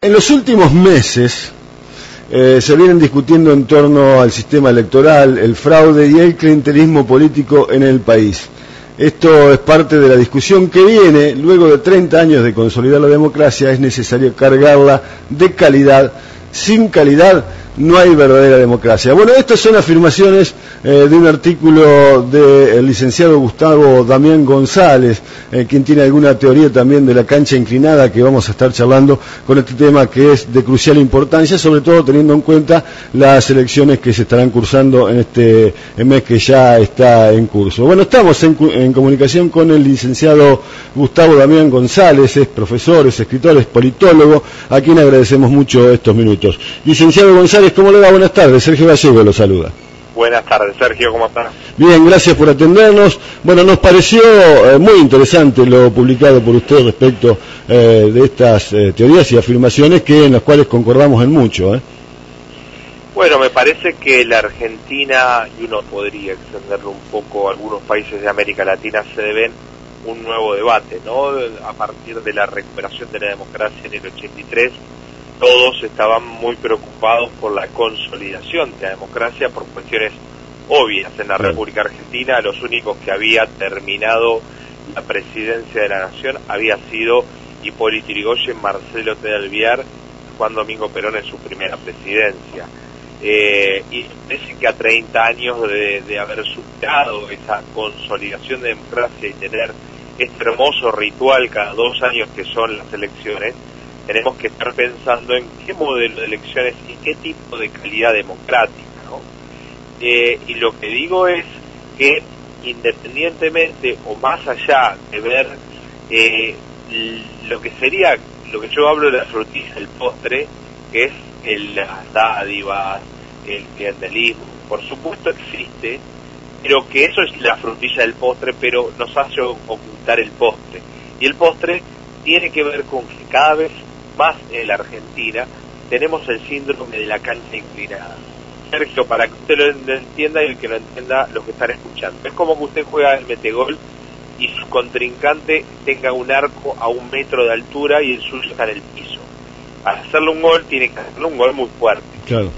En los últimos meses se vienen discutiendo en torno al sistema electoral, el fraude y el clientelismo político en el país. Esto es parte de la discusión que viene. Luego de 30 años de consolidar la democracia, es necesario cargarla de calidad. Sin calidad no hay verdadera democracia. Bueno, estas son afirmaciones de un artículo del licenciado Gustavo Damián González, quien tiene alguna teoría también de la cancha inclinada, que vamos a estar charlando con este tema que es de crucial importancia, sobre todo teniendo en cuenta las elecciones que se estarán cursando en este mes que ya está en curso. Bueno, estamos en comunicación con el licenciado Gustavo Damián González, es profesor, es escritor, es politólogo, a quien agradecemos mucho estos minutos. Licenciado González, ¿cómo le va? Buenas tardes. Sergio Gallego lo saluda. Buenas tardes, Sergio, ¿cómo estás? Bien, gracias por atendernos. Bueno, nos pareció muy interesante lo publicado por usted respecto de estas teorías y afirmaciones en las cuales concordamos en mucho. Bueno, me parece que la Argentina, y uno podría extenderlo un poco a algunos países de América Latina, se deben un nuevo debate, ¿no? A partir de la recuperación de la democracia en el 83, todos estaban muy preocupados por la consolidación de la democracia por cuestiones obvias. En la República Argentina, los únicos que había terminado la presidencia de la nación había sido Hipólito Yrigoyen, Marcelo T. de Alvear, Juan Domingo Perón en su primera presidencia. Y parece que a 30 años de haber superado esa consolidación de democracia y tener este hermoso ritual cada 2 años que son las elecciones, tenemos que estar pensando en qué modelo de elecciones y qué tipo de calidad democrática, ¿no? Y lo que digo es que independientemente o más allá de ver lo que sería, lo que yo hablo de la frutilla del postre, que es las dádivas, el clientelismo, por supuesto existe, pero que eso es la frutilla del postre, pero nos hace ocultar el postre. Y el postre tiene que ver con que cada vez más en la Argentina tenemos el síndrome de la cancha inclinada. Sergio, para que usted lo entienda y el que lo entienda los que están escuchando, es como que usted juega el metegol y su contrincante tenga un arco a 1 metro de altura y el suyo está en el piso. Para hacerle un gol tiene que hacerle un gol muy fuerte. Claro.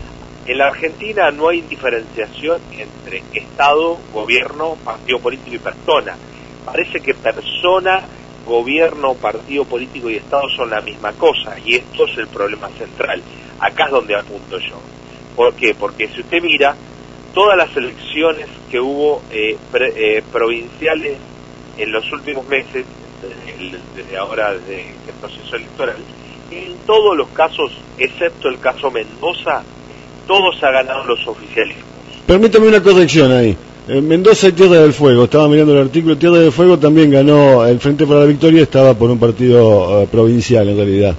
En la Argentina no hay diferenciación entre Estado, gobierno, partido político y persona. Parece que persona, gobierno, partido político y Estado son la misma cosa, y esto es el problema central. Acá es donde apunto yo. ¿Por qué? Porque si usted mira todas las elecciones que hubo provinciales en los últimos meses, desde ahora, desde el proceso electoral, en todos los casos, excepto el caso Mendoza, todos ha ganado los oficialismos. Permítame una corrección ahí. Mendoza y Tierra del Fuego, estaba mirando el artículo, Tierra del Fuego también ganó el Frente para la Victoria, estaba por un partido provincial en realidad,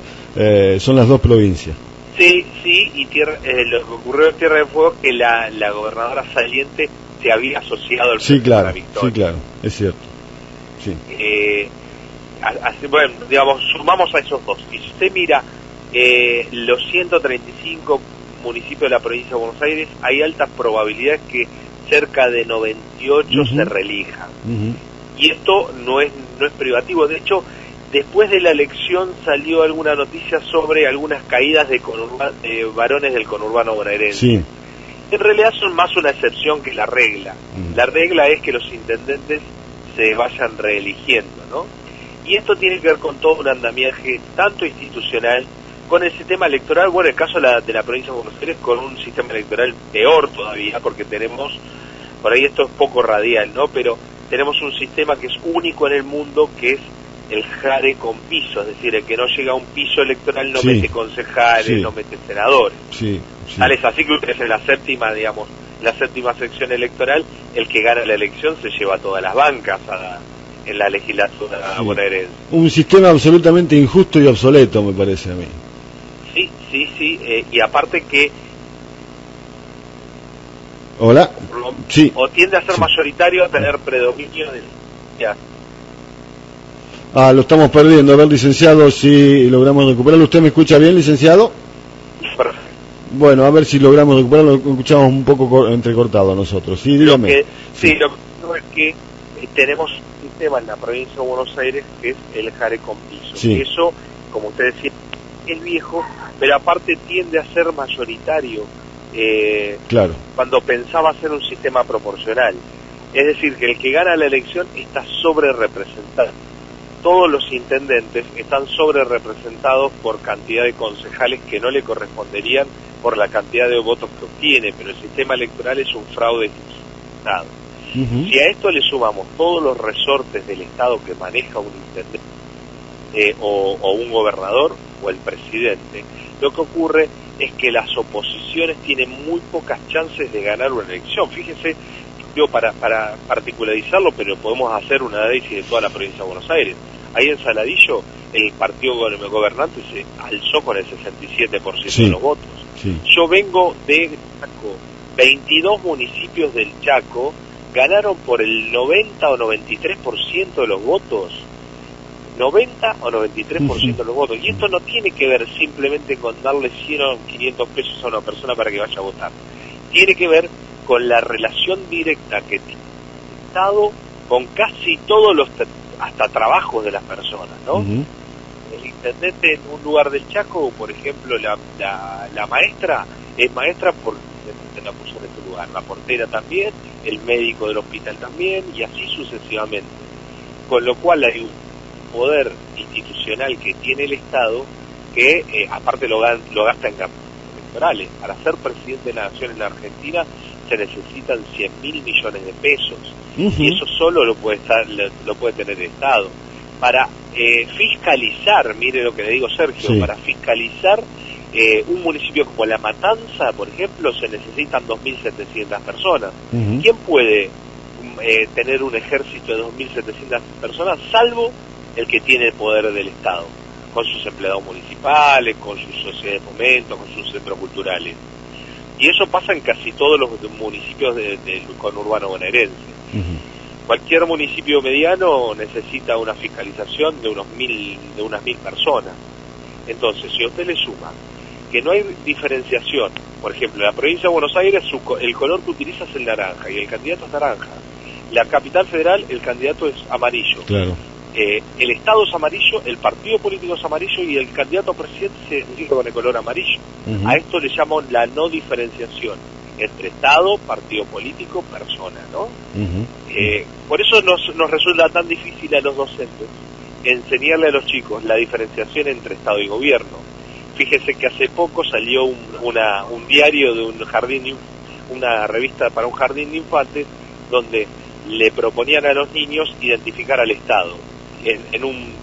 son las dos provincias. Sí, y lo que ocurrió en Tierra del Fuego es que la gobernadora saliente se había asociado al Frente para la Victoria. Sí, claro, es cierto. Sí. Así, bueno, digamos, sumamos a esos dos, y si usted mira los 135 municipios de la provincia de Buenos Aires, hay altas probabilidades que cerca de 98 se reelijan. Y esto no es privativo. De hecho, después de la elección salió alguna noticia sobre algunas caídas de varones del conurbano bonaerense. Sí. En realidad son más una excepción que la regla. La regla es que los intendentes se vayan reeligiendo, ¿no? Y esto tiene que ver con todo un andamiaje tanto institucional, con el sistema electoral, bueno, el caso de la provincia de Buenos Aires, con un sistema electoral peor todavía, porque tenemos, por ahí esto es poco radial, ¿no? Pero tenemos un sistema que es único en el mundo, que es el jare con piso, es decir, el que no llega a un piso electoral no mete concejales, no mete senadores. Tal es así que ustedes en la séptima, digamos, la séptima sección electoral, el que gana la elección se lleva todas las bancas en la legislatura bonaerense. Un sistema absolutamente injusto y obsoleto, me parece a mí. Sí, y aparte que... Hola. O tiende a ser mayoritario, a tener predominio de... Lo estamos perdiendo. A ver, licenciado, si logramos recuperarlo. ¿Usted me escucha bien, licenciado? Perfecto. Bueno, a ver si logramos recuperarlo. Lo escuchamos un poco entrecortado nosotros. Sí, dígame. Lo que pasa es que tenemos un sistema en la provincia de Buenos Aires que es el jare con piso. Eso, como usted decía, es viejo, pero aparte tiende a ser mayoritario claro. cuando pensaba hacer un sistema proporcional. Es decir, que el que gana la elección está sobre representado. Todos los intendentes están sobre representados por cantidad de concejales que no le corresponderían por la cantidad de votos que obtiene, pero el sistema electoral es un fraude institucionalizado. Si a esto le sumamos todos los resortes del Estado que maneja un intendente o un gobernador o el presidente, lo que ocurre es que las oposiciones tienen muy pocas chances de ganar una elección. Fíjese, yo para particularizarlo, pero podemos hacer un análisis de toda la provincia de Buenos Aires. Ahí en Saladillo el partido gobernante se alzó con el 67% de los votos. Sí. Yo vengo de Chaco, 22 municipios del Chaco ganaron por el 90 o 93% de los votos. 90 o 93% de los votos. Y esto no tiene que ver simplemente con darle 100 o 500 pesos a una persona para que vaya a votar. Tiene que ver con la relación directa que tiene el Estado con casi todos los hasta trabajos de las personas, ¿no? El intendente en un lugar del Chaco, por ejemplo, la maestra es maestra por la puso en este lugar, la portera también, el médico del hospital también, y así sucesivamente. Con lo cual hay un poder institucional que tiene el Estado que aparte lo gasta en campañas electorales. Para ser presidente de la Nación en la Argentina se necesitan 100.000 millones de pesos, y eso solo lo puede tener el Estado. Para fiscalizar, mire lo que le digo, Sergio, para fiscalizar un municipio como La Matanza, por ejemplo, se necesitan 2.700 personas. ¿Quién puede tener un ejército de 2.700 personas, salvo el que tiene el poder del Estado, con sus empleados municipales, con sus sociedades de fomento, con sus centros culturales? Y eso pasa en casi todos los municipios del conurbano bonaerense. Cualquier municipio mediano necesita una fiscalización de unas 1.000 personas. Entonces, si a usted le suma que no hay diferenciación, por ejemplo, en la provincia de Buenos Aires el color que utiliza es el naranja y el candidato es naranja. La capital federal, el candidato es amarillo. Claro. El Estado es amarillo, el partido político es amarillo y el candidato a presidente se identifica con el color amarillo. A esto le llaman la no diferenciación entre Estado, partido político, persona, ¿no? Por eso nos resulta tan difícil a los docentes enseñarle a los chicos la diferenciación entre Estado y gobierno. Fíjese que hace poco salió un diario de un jardín, una revista para un jardín de infantes, donde le proponían a los niños identificar al Estado en un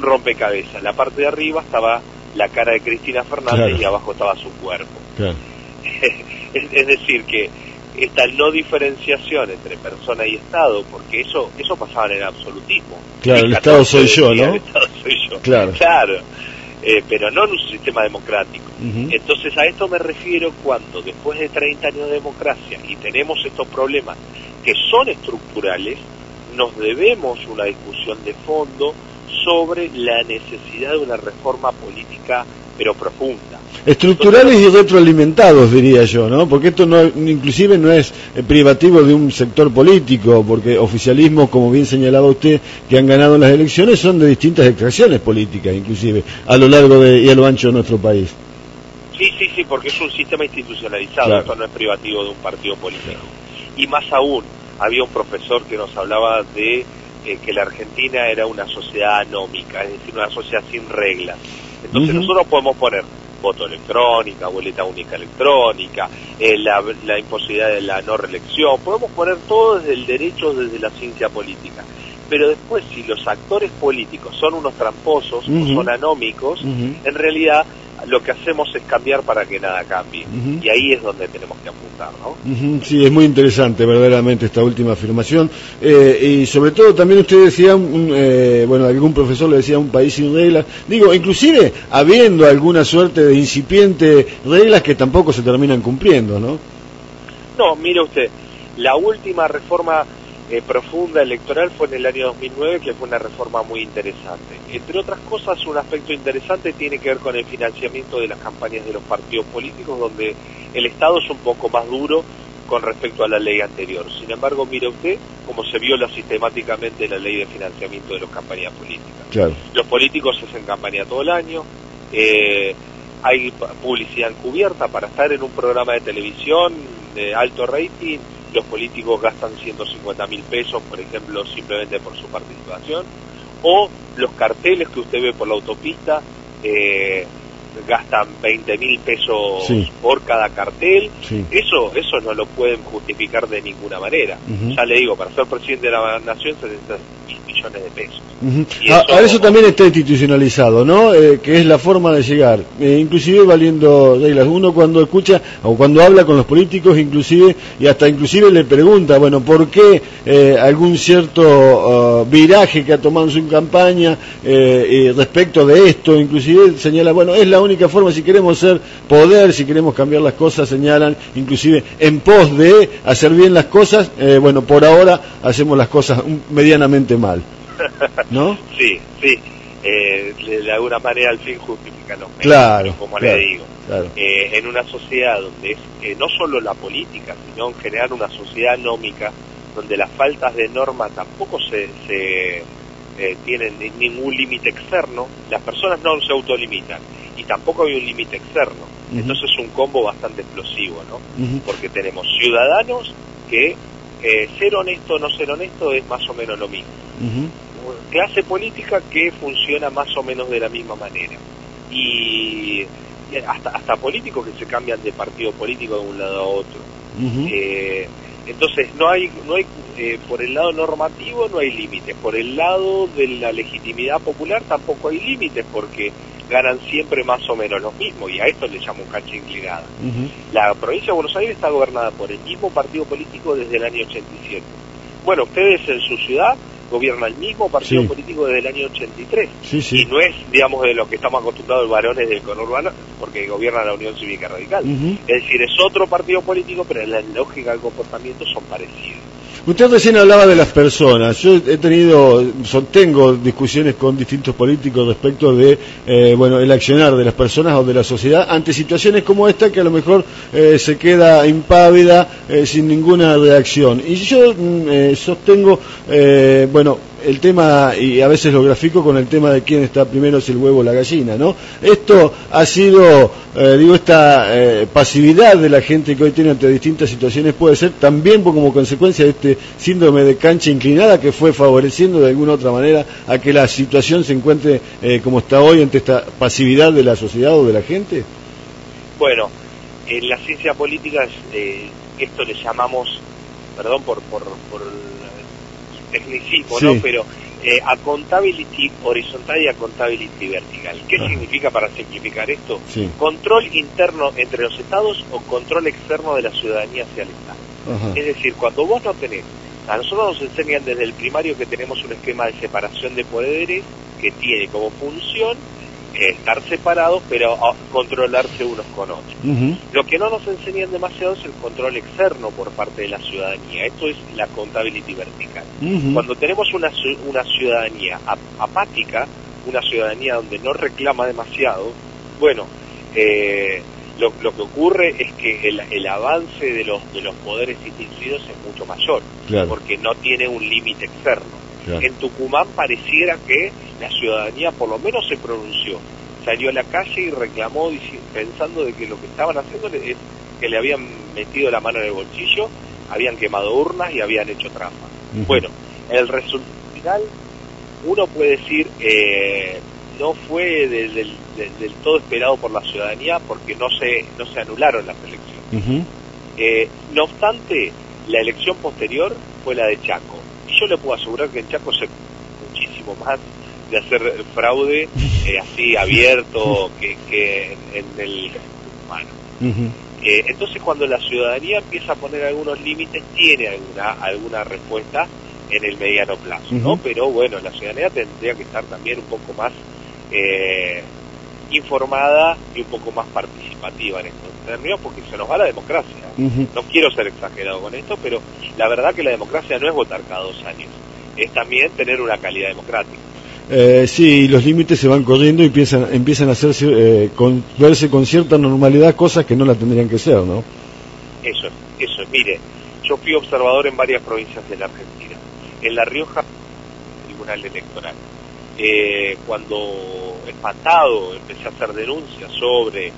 rompecabezas. La parte de arriba estaba la cara de Cristina Fernández, y abajo estaba su cuerpo. Es decir, que esta no diferenciación entre persona y Estado, porque eso pasaba en el absolutismo. Claro, el Estado soy yo, ¿no? El Estado soy yo. Claro. Pero no en un sistema democrático. Entonces a esto me refiero cuando después de 30 años de democracia y tenemos estos problemas que son estructurales, nos debemos una discusión de fondo sobre la necesidad de una reforma política pero profunda. Estructurales y retroalimentados, diría yo, ¿no? Porque esto inclusive no es privativo de un sector político, porque oficialismos, como bien señalaba usted, que han ganado las elecciones, son de distintas extracciones políticas, inclusive, a lo largo y a lo ancho de nuestro país. Sí, porque es un sistema institucionalizado, esto no es privativo de un partido político. Y más aún, había un profesor que nos hablaba de que la Argentina era una sociedad anómica, es decir, una sociedad sin reglas. Entonces nosotros podemos poner voto electrónica, boleta única electrónica, la imposibilidad de la no reelección, podemos poner todo desde el derecho, desde la ciencia política. Pero después, si los actores políticos son unos tramposos o son anómicos, en realidad lo que hacemos es cambiar para que nada cambie. Y ahí es donde tenemos que apuntar, ¿no? Sí, es muy interesante verdaderamente esta última afirmación. Y sobre todo también usted decía, algún profesor le decía un país sin reglas. Digo, inclusive habiendo alguna suerte de incipiente reglas que tampoco se terminan cumpliendo, ¿no? No, mire usted, la última reforma profunda electoral fue en el año 2009, que fue una reforma muy interesante. Entre otras cosas, un aspecto interesante tiene que ver con el financiamiento de las campañas de los partidos políticos, donde el Estado es un poco más duro con respecto a la ley anterior. Sin embargo, mire usted cómo se viola sistemáticamente la ley de financiamiento de las campañas políticas. Claro. Los políticos hacen campaña todo el año, hay publicidad encubierta para estar en un programa de televisión de alto rating. Los políticos gastan 150.000 pesos, por ejemplo, simplemente por su participación, o los carteles que usted ve por la autopista, gastan 20.000 pesos sí. por cada cartel. Sí. Eso no lo pueden justificar de ninguna manera. Ya le digo, para ser presidente de la nación se necesitan 1.000 millones de pesos. Y eso también está institucionalizado, ¿no? Que es la forma de llegar, inclusive valiendo reglas. Uno cuando escucha o cuando habla con los políticos, inclusive le pregunta, bueno, ¿por qué algún cierto viraje que ha tomado en su campaña respecto de esto? Inclusive señala, bueno, es la única forma, si queremos ser poder, si queremos cambiar las cosas, señalan, inclusive en pos de hacer bien las cosas, bueno, por ahora hacemos las cosas medianamente mal, ¿no? Sí, de alguna manera al fin justifican los medios, claro, como claro, le digo. Claro. En una sociedad donde es no solo la política, sino en general una sociedad anómica, donde las faltas de norma tampoco tienen ningún límite externo, las personas no se autolimitan y tampoco hay un límite externo. Entonces es un combo bastante explosivo, ¿no? Porque tenemos ciudadanos que ser honesto o no ser honesto es más o menos lo mismo. Clase política que funciona más o menos de la misma manera. Y hasta políticos que se cambian de partido político de un lado a otro. Entonces no hay por el lado normativo no hay límites, por el lado de la legitimidad popular tampoco hay límites, porque ganan siempre más o menos los mismos, y a esto le llamo cancha inclinada. La provincia de Buenos Aires está gobernada por el mismo partido político desde el año 87. Bueno, ustedes en su ciudad gobiernan el mismo partido político desde el año 83, y no es, digamos, de lo que estamos acostumbrados los varones del conurbano, porque gobierna la Unión Cívica Radical. Es decir, es otro partido político, pero la lógica del comportamiento son parecidos. Usted recién hablaba de las personas. Yo sostengo discusiones con distintos políticos respecto de, el accionar de las personas o de la sociedad ante situaciones como esta, que a lo mejor se queda impávida sin ninguna reacción. Y yo sostengo, el tema, y a veces lo grafico con el tema de quién está primero, si el huevo o la gallina, ¿no? Esto ha sido, esta pasividad de la gente que hoy tiene ante distintas situaciones puede ser también como consecuencia de este síndrome de cancha inclinada, que fue favoreciendo de alguna otra manera a que la situación se encuentre como está hoy ante esta pasividad de la sociedad o de la gente. Bueno, en la ciencia política esto le llamamos, perdón por tecnicismo, ¿no? Pero accountability horizontal y accountability vertical. ¿Qué significa, para simplificar esto? Control interno entre los estados o control externo de la ciudadanía hacia el Estado. Es decir, cuando vos no tenés, a nosotros nos enseñan desde el primario que tenemos un esquema de separación de poderes que tiene como función estar separados, pero controlarse unos con otros. Lo que no nos enseñan demasiado es el control externo por parte de la ciudadanía. Esto es la accountability vertical. Cuando tenemos una ciudadanía apática, una ciudadanía donde no reclama demasiado, bueno, lo que ocurre es que el avance de los poderes instituidos es mucho mayor, porque no tiene un límite externo. En Tucumán pareciera que la ciudadanía por lo menos se pronunció, salió a la calle y reclamó pensando de que lo que estaban haciendo es que le habían metido la mano en el bolsillo, habían quemado urnas y habían hecho trampa. Bueno, el resultado final, uno puede decir, no fue del todo esperado por la ciudadanía, porque no se anularon las elecciones. No obstante, la elección posterior fue la de Chaco. Y yo le puedo asegurar que en Chaco se muchísimo más de hacer fraude así abierto que en el humano. Entonces, cuando la ciudadanía empieza a poner algunos límites, tiene alguna respuesta en el mediano plazo, ¿no? Pero bueno, la ciudadanía tendría que estar también un poco más informada y un poco más participativa en estos términos, porque se nos va la democracia. No quiero ser exagerado con esto, pero la verdad que la democracia no es votar cada 2 años, es también tener una calidad democrática. Sí, los límites se van corriendo y empiezan a hacerse, verse con cierta normalidad cosas que no la tendrían que ser, ¿no? Eso Eso, mire, yo fui observador en varias provincias de la Argentina. En La Rioja, Tribunal Electoral. Cuando espantado empecé a hacer denuncias sobre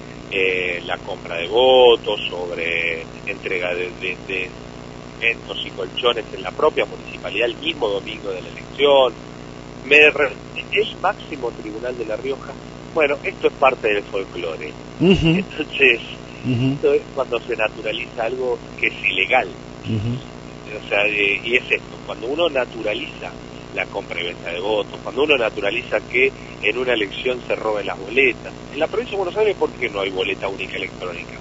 la compra de votos, sobre entrega de alimentos y colchones en la propia municipalidad el mismo domingo de la elección, el máximo tribunal de La Rioja. Bueno, esto es parte del folclore. Entonces, esto es cuando se naturaliza algo que es ilegal. O sea, y es esto, cuando uno naturaliza la compra y venta de votos, cuando uno naturaliza que en una elección se roben las boletas. En la provincia de Buenos Aires, ¿por qué no hay boleta única electrónica?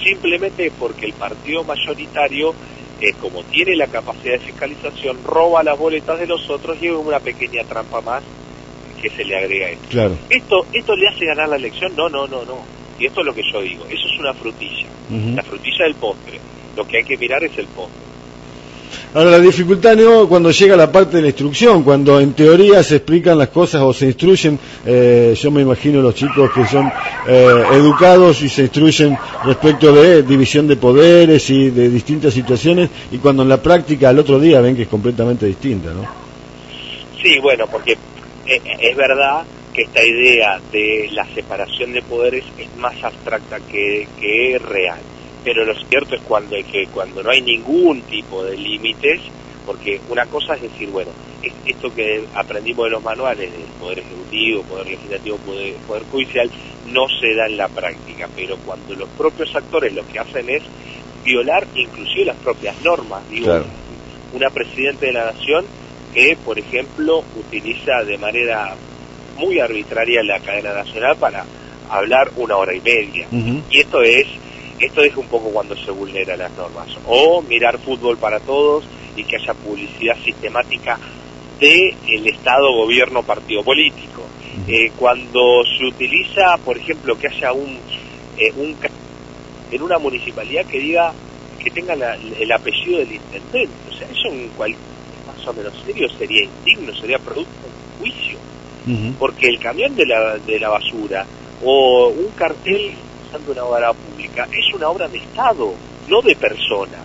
Simplemente porque el partido mayoritario, como tiene la capacidad de fiscalización, roba las boletas de los otros y hay una pequeña trampa más que se le agrega a esto. Claro. ¿Esto le hace ganar la elección? No. Y esto es lo que yo digo, eso es una frutilla, la frutilla del postre. Lo que hay que mirar es el postre. Ahora, la dificultad no cuando llega la parte de la instrucción, cuando en teoría se explican las cosas o se instruyen, yo me imagino los chicos que son educados y se instruyen respecto de división de poderes y de distintas situaciones, y cuando en la práctica al otro día ven que es completamente distinta, ¿no? Sí, bueno, porque es verdad que esta idea de la separación de poderes es más abstracta que real. Pero lo cierto es cuando no hay ningún tipo de límites, porque una cosa es decir, bueno, esto que aprendimos de los manuales del Poder Ejecutivo, Poder Legislativo, Poder Judicial, no se da en la práctica, pero cuando los propios actores lo que hacen es violar inclusive las propias normas, digo, claro. Una Presidenta de la Nación que, por ejemplo, utiliza de manera muy arbitraria la cadena nacional para hablar 1 hora y media, y esto es un poco cuando se vulneran las normas. O mirar fútbol para todos y que haya publicidad sistemática del Estado, gobierno, partido político. Cuando se utiliza, por ejemplo, que haya en una municipalidad que diga que tenga el apellido del intendente. O sea, eso en cualquier más o menos serio sería indigno, sería producto de un juicio. Porque el camión de la basura o un cartel de una obra pública es una obra de Estado, no de persona.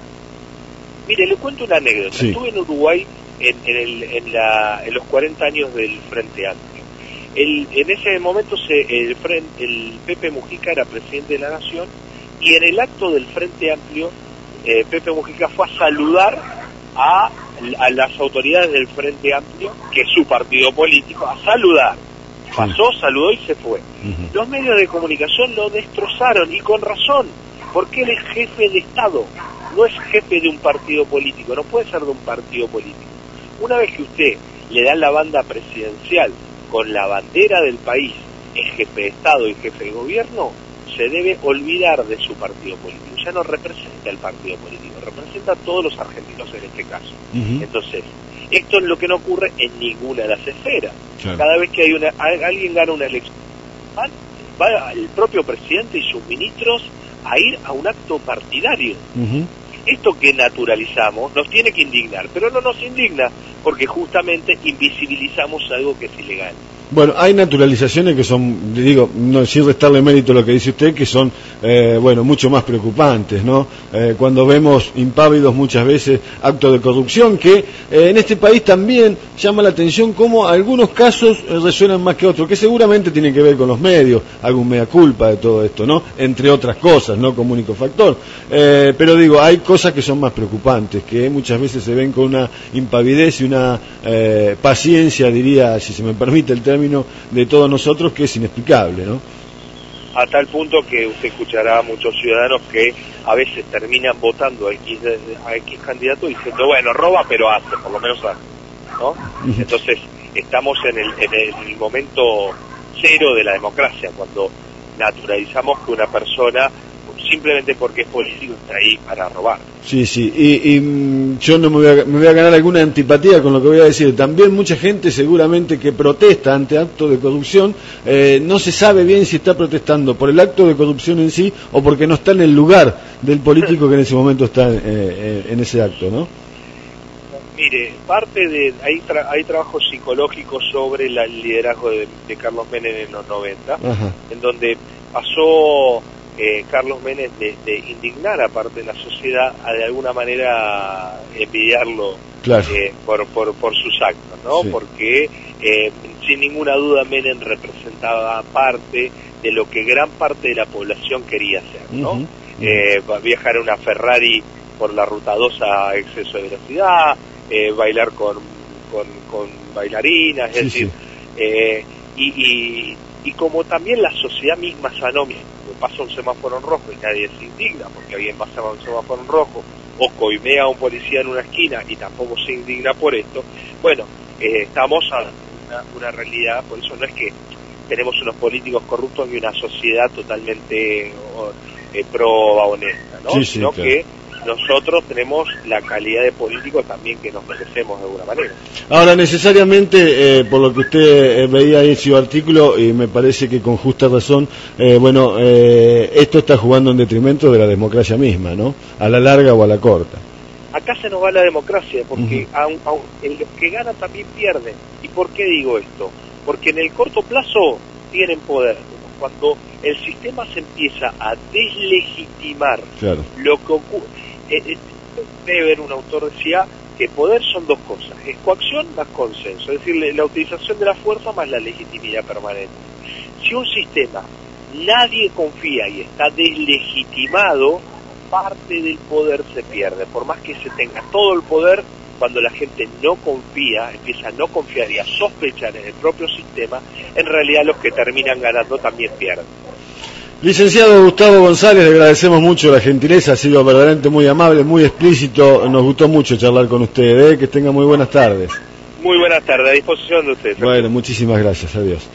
Mire, le cuento una anécdota. Sí. Estuve en Uruguay en los 40 años del Frente Amplio. En ese momento el Pepe Mujica era presidente de la Nación, y en el acto del Frente Amplio Pepe Mujica fue a saludar a las autoridades del Frente Amplio, que es su partido político, a saludar. Pasó, saludó y se fue. Los medios de comunicación lo destrozaron, y con razón, porque él es jefe de Estado, no es jefe de un partido político, no puede ser de un partido político. Una vez que usted le da la banda presidencial con la bandera del país, es jefe de Estado y jefe de gobierno, se debe olvidar de su partido político. Ya no representa el partido político, representa a todos los argentinos en este caso. Entonces, esto es lo que no ocurre en ninguna de las esferas. Claro. Cada vez que alguien gana una elección, va el propio presidente y sus ministros a ir a un acto partidario. Esto que naturalizamos nos tiene que indignar, pero no nos indigna porque justamente invisibilizamos algo que es ilegal. Bueno, hay naturalizaciones que son, digo, no sin restarle mérito a lo que dice usted, que son, mucho más preocupantes, ¿no? Cuando vemos impávidos muchas veces actos de corrupción, que en este país también llama la atención cómo algunos casos resuenan más que otros, que seguramente tienen que ver con los medios, algún mea culpa de todo esto, ¿no? Entre otras cosas, no como único factor. Pero digo, hay cosas que son más preocupantes, que muchas veces se ven con una impavidez y una paciencia, diría, si se me permite el término, de todos nosotros, que es inexplicable, ¿no? A tal punto que usted escuchará a muchos ciudadanos que a veces terminan votando a X candidato diciendo, bueno, roba pero hace, por lo menos hace, ¿no? Entonces estamos en el momento cero de la democracia, cuando naturalizamos que una persona, simplemente porque es político, está ahí para robar. Sí, y yo no me voy a ganar alguna antipatía con lo que voy a decir. También mucha gente seguramente que protesta ante actos de corrupción, no se sabe bien si está protestando por el acto de corrupción en sí o porque no está en el lugar del político que en ese momento está en ese acto, ¿no? Mire, hay trabajos psicológicos sobre el liderazgo de Carlos Menem en los 90, en donde pasó Carlos Menem de indignar a parte de la sociedad a de alguna manera envidiarlo, claro, por sus actos, ¿no? Sí. Porque sin ninguna duda Menem representaba parte de lo que gran parte de la población quería hacer, ¿no? Viajar en una Ferrari por la ruta 2 a exceso de velocidad, bailar con bailarinas, es decir, y como también la sociedad misma es anónima, pasa un semáforo en rojo y nadie se indigna porque alguien pasa un semáforo en rojo, o coimea a un policía en una esquina y tampoco se indigna por esto, bueno, estamos a una realidad. Por eso no es que tenemos unos políticos corruptos y una sociedad totalmente proba, honesta, ¿no? Sí, sino claro, que nosotros tenemos la calidad de políticos también que nos merecemos de alguna manera. Ahora, necesariamente, por lo que usted veía ahí en su artículo, y me parece que con justa razón, esto está jugando en detrimento de la democracia misma, ¿no? A la larga o a la corta. Acá se nos va la democracia, porque el que gana también pierde. ¿Y por qué digo esto? Porque en el corto plazo tienen poder. Cuando el sistema se empieza a deslegitimar, claro, lo que ocurre, Weber, un autor, decía que poder son dos cosas: es coacción más consenso, es decir, la utilización de la fuerza más la legitimidad permanente. Si un sistema nadie confía y está deslegitimado, parte del poder se pierde. Por más que se tenga todo el poder, cuando la gente no confía, empieza a no confiar y a sospechar en el propio sistema, en realidad los que terminan ganando también pierden. Licenciado Gustavo González, le agradecemos mucho la gentileza, ha sido verdaderamente muy amable, muy explícito, nos gustó mucho charlar con usted, que tenga muy buenas tardes. Muy buenas tardes, a disposición de ustedes. Bueno, muchísimas gracias, adiós.